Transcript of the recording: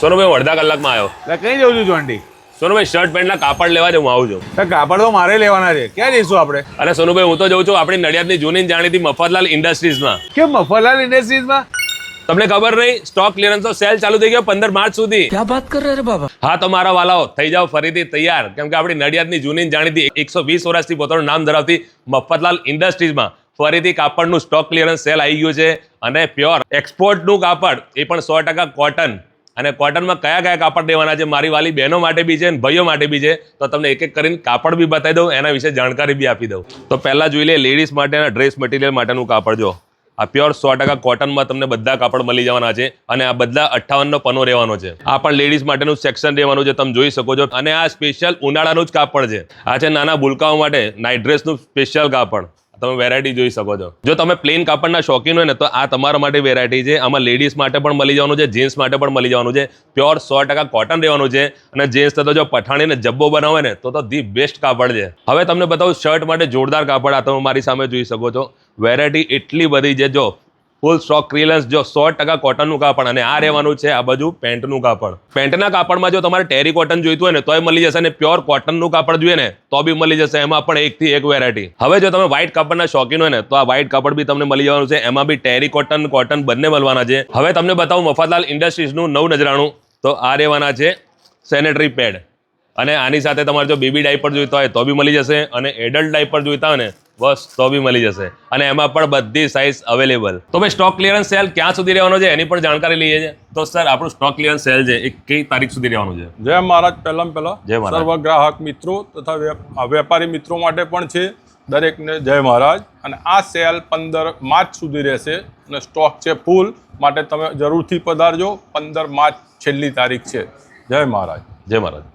સોનુભાઈ હું અડધા કલાકમાં આવ્યો. એટલે કઈ જવું છું જોન્ટી? સોનુભાઈ શર્ટ પેન્ટના કાપડ લેવા હું આવું છું. કાપડ તો મારે લેવાના છે. ક્યાં જઈશું આપણે? અરે સોનુભાઈ હું તો જઉં છું આપણી નડિયાદની જૂની જાણીતી મફતલાલ ઇન્ડસ્ટ્રીઝમાં. કેમ મફતલાલ ઇન્ડસ્ટ્રીઝમાં? તમને ખબર નહીં, સ્ટોક ક્લિયરન્સનો સેલ ચાલુ થઈ ગયો 15 માર્ચ સુધી. क्या बात कर रहे हैं बाबा? હા તો મારા વાલાઓ થઈ જાઓ ફરીથી તૈયાર, કેમ કે આપણી નડિયાદની જૂની જાણીતી 120 વર્ષથી પોતાનું નામ ધરાવતી મફતલાલ ઇન્ડસ્ટ્રીઝમાં ફરીથી કાપડનું સ્ટોક ક્લિયરન્સ સેલ આવી ગયું છે. અને પ્યોર એક્સપોર્ટનું કાપડ, એ પણ 100% કોટન. અને કોટનમાં કયા કયા કાપડ દેવાના છે મારી વાલી બહેનો માટે બી છે અને ભાઈઓ માટે બી છે, તો તમને એક એક કરીને કાપડ બી બતાવી દઉં, એના વિશે જાણકારી બી આપી દઉં. તો પહેલા જોઈ લે લેડીઝ માટેના ડ્રેસ મટીરિયલ માટેનું કાપડ. જો આ પ્યોર 100% કોટનમાં તમને બધા કાપડ મળી જવાના છે અને આ બધા 58નો પનો રહેવાનો છે. આ પણ લેડીઝ માટેનું સેક્શન રહેવાનું છે, તમે જોઈ શકો છો. અને આ સ્પેશિયલ ઉનાળાનું જ કાપડ છે. આ છે નાના ભૂલકાઓ માટે નાઇટ ડ્રેસનું સ્પેશિયલ કાપડ. તમે વેરાયટી જોઈ શકો છો. જો તમે પ્લેન કાપડના શોખીન હોય ને તો આ તમારા માટે વેરાયટી છે. આમાં લેડીઝ માટે પણ મળી જવાનું છે, જેન્ટ્સ માટે પણ મળી જવાનું છે. પ્યોર 100% કોટન રહેવાનું છે. અને જેન્ટ્સ તો જો પઠાણીને જબ્બો બનાવે ને તો ધી બેસ્ટ કાપડ છે. હવે તમને બતાવું શર્ટ માટે જોરદાર કાપડ. આ તમે મારી સામે જોઈ શકો છો. વેરાયટી એટલી બધી છે. જો ફૂલ સ્ટોક ક્લિયરન્સ, જો 100% કોટનનું કાપડ. અને આ રહેવાનું છે આ બાજુ પેન્ટનું કાપડ. પેન્ટના કાપડમાં જો તમારે ટેરી કોટન જોઈતું હોય ને તોય મળી જશે, અને પ્યોર કોટનનું કાપડ જોઈએ ને તો બી મળી જશે. એમાં પણ એકથી એક વેરાયટી. હવે જો તમે વ્હાઇટ કાપડના શોખીન હોય ને તો આ વ્હાઇટ કાપડ બી તમને મળી જવાનું છે. એમાં બી ટેરી કોટન કોટન બંને મળવાના છે. હવે તમને બતાવું મફતલાલ ઇન્ડસ્ટ્રીઝનું નવું નજરાણું. તો આ રહેવાના છે સેનેટરી પેડ. અને આની સાથે તમારે જો બેબી ડાયપર જોઈતા હોય તો બી મળી જશે, અને એડલ્ટ ડાયપર જોઈતા હોય ને બસ તો બી મળી જશે. અને એમાં પણ બધી સાઇઝ અવેલેબલ. તો ભાઈ સ્ટોક ક્લિયરન્સ સેલ ક્યાં સુધી રહેવાનો છે એની પણ જાણકારી લઈએ છે. તો સર આપણું સ્ટોક ક્લિયરન્સ સેલ છે એ કઈ તારીખ સુધી રહેવાનું છે? જય મહારાજ. પહેલા જય મહારાજ. સર્વ ગ્રાહક મિત્રો તથા વેપારી મિત્રો માટે પણ છે. દરેકને જય મહારાજ. અને આ સેલ 15 માર્ચ સુધી રહેશે અને સ્ટોક છે ફૂલ, માટે તમે જરૂરથી પધારજો. 15 માર્ચ છેલ્લી તારીખ છે. જય મહારાજ. જય મહારાજ.